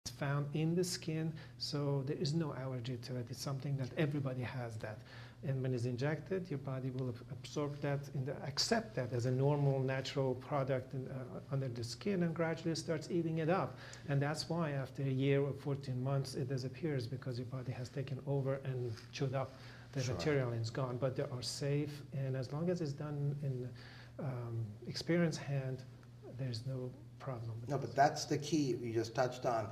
found in the skin, so there is no allergy to it. It's something that everybody has that. And when it's injected, your body will absorb that, accept that as a normal, natural product under the skin, and gradually starts eating it up. And that's why after a year or 14 months, it disappears, because your body has taken over and chewed up the material and it's gone. But they are safe, and as long as it's done in experienced hand, there's no problem. No, but that's the key you just touched on.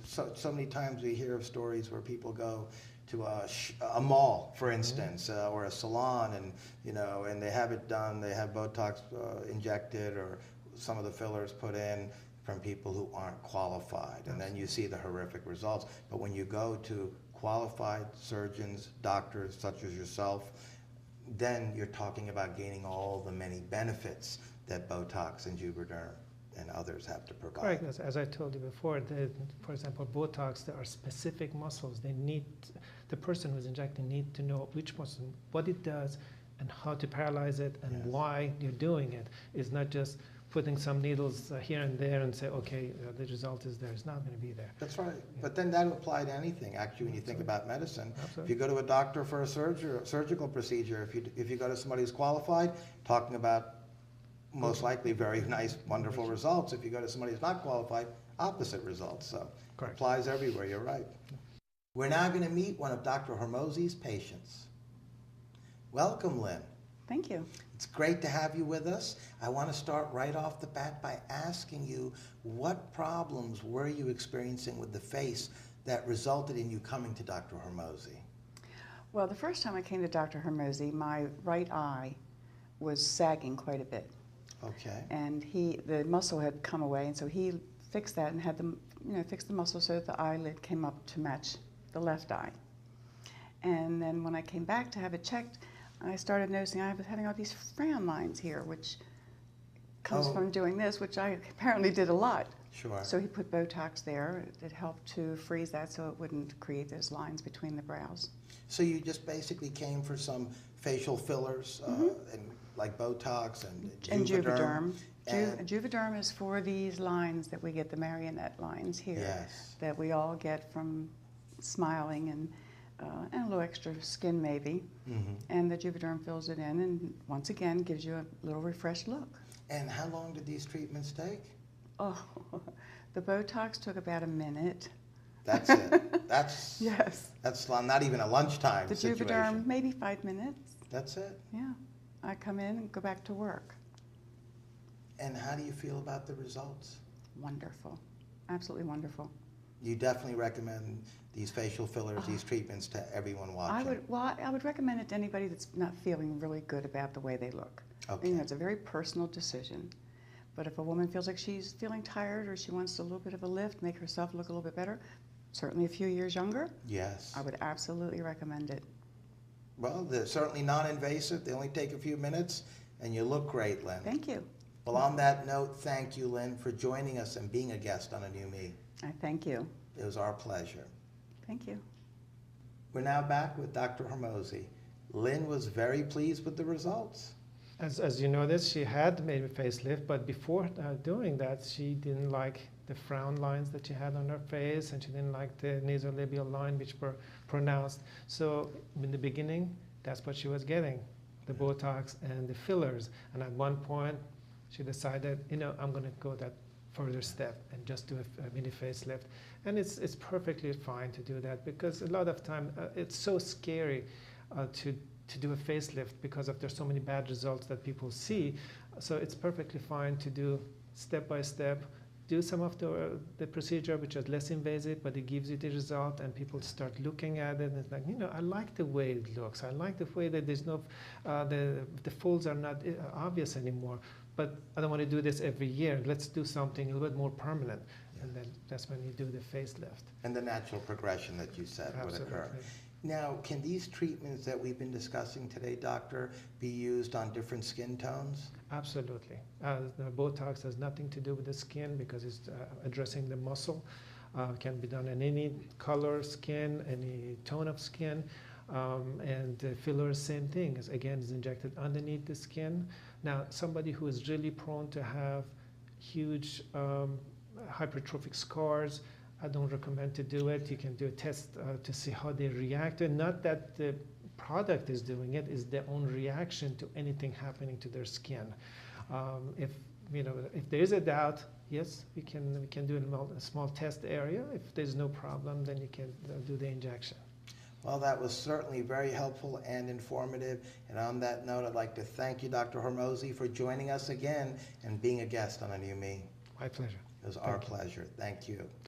So many times we hear of stories where people go to a mall, for instance, or a salon, and and they have it done. They have Botox injected, or some of the fillers put in from people who aren't qualified, and then you see the horrific results. But when you go to qualified surgeons, doctors such as yourself, then you're talking about gaining all the many benefits that Botox and Juvederm and others have to provide. Correct. As I told you before, for example, Botox, there are specific muscles. The person who's injecting need to know which muscle, what it does, and how to paralyze it, and why you're doing it. It's not just putting some needles here and there and say, okay, the result is there. It's not going to be there. That's right. Yeah. But then that would apply to anything, actually, when you think about medicine. Absolutely. If you go to a doctor for a surgical procedure, if you go to somebody who's qualified, talking about most likely very nice, wonderful results. If you go to somebody who's not qualified, opposite results. So it applies everywhere. You're right. We're now going to meet one of Dr. Hormozi's patients. Welcome, Lynn. Thank you. It's great to have you with us. I want to start right off the bat by asking you, what problems were you experiencing with the face that resulted in you coming to Dr. Hormozi? Well, the first time I came to Dr. Hormozi, my right eye was sagging quite a bit. Okay. And the muscle had come away, and so he fixed that and had fixed the muscle so that the eyelid came up to match the left eye. And then when I came back to have it checked, I started noticing I was having all these frown lines here, which comes from doing this, which I apparently did a lot. Sure. So he put Botox there. It helped to freeze that so it wouldn't create those lines between the brows. So you just basically came for some facial fillers, and like Botox and Juvederm. Juvederm is for these lines that we get, the marionette lines here, that we all get from smiling and a little extra skin maybe. And the Juvederm fills it in and once again gives you a little refreshed look. And how long did these treatments take? Oh, the Botox took about a minute. That's it. That's That's not even a lunchtime situation. The Juvederm, maybe 5 minutes. That's it? Yeah. I come in and go back to work. And how do you feel about the results? Wonderful. Absolutely wonderful. You definitely recommend these facial fillers, these treatments to everyone watching? I would recommend it to anybody that's not feeling really good about the way they look. Okay. It's a very personal decision. But if a woman feels like she's feeling tired or she wants a little bit of a lift, make herself look a little bit better, certainly a few years younger, I would absolutely recommend it. Well, they're certainly non-invasive. They only take a few minutes, and you look great, Lynn. Thank you. Well, on that note, thank you, Lynn, for joining us and being a guest on A New Me. I thank you. It was our pleasure. Thank you. We're now back with Dr. Hormozi. Lynn was very pleased with the results. As you noticed, she had made a facelift, but before doing that, she didn't like the frown lines that she had on her face, and she didn't like the nasolabial line, which were pronounced. So in the beginning, that's what she was getting, the Botox and the fillers. And at one point, she decided, I'm going to go that further step and just do a mini facelift. And it's perfectly fine to do that, because a lot of time it's so scary to do a facelift because there's so many bad results that people see. So it's perfectly fine to do step by step, do some of the procedure which is less invasive, but it gives you the result, and people start looking at it and it's like, I like the way it looks. I like the way that there's no, the folds are not obvious anymore, but I don't want to do this every year. Let's do something a little bit more permanent. And then that's when you do the facelift. And the natural progression that you said would occur. Now, can these treatments that we've been discussing today, doctor, be used on different skin tones? Absolutely. The Botox has nothing to do with the skin because it's addressing the muscle. Can be done in any color skin, any tone of skin. And fillers, same thing. Again, is injected underneath the skin. Now, somebody who is really prone to have huge hypertrophic scars, I don't recommend to do it. You can do a test to see how they react. And not that the product is doing it, is their own reaction to anything happening to their skin. If there is a doubt, yes, we can do a small test area. If there's no problem, then you can do the injection. Well, that was certainly very helpful and informative. And on that note, I'd like to thank you, Dr. Hormozi, for joining us again and being a guest on A New Me. My pleasure. It was our pleasure. Thank you.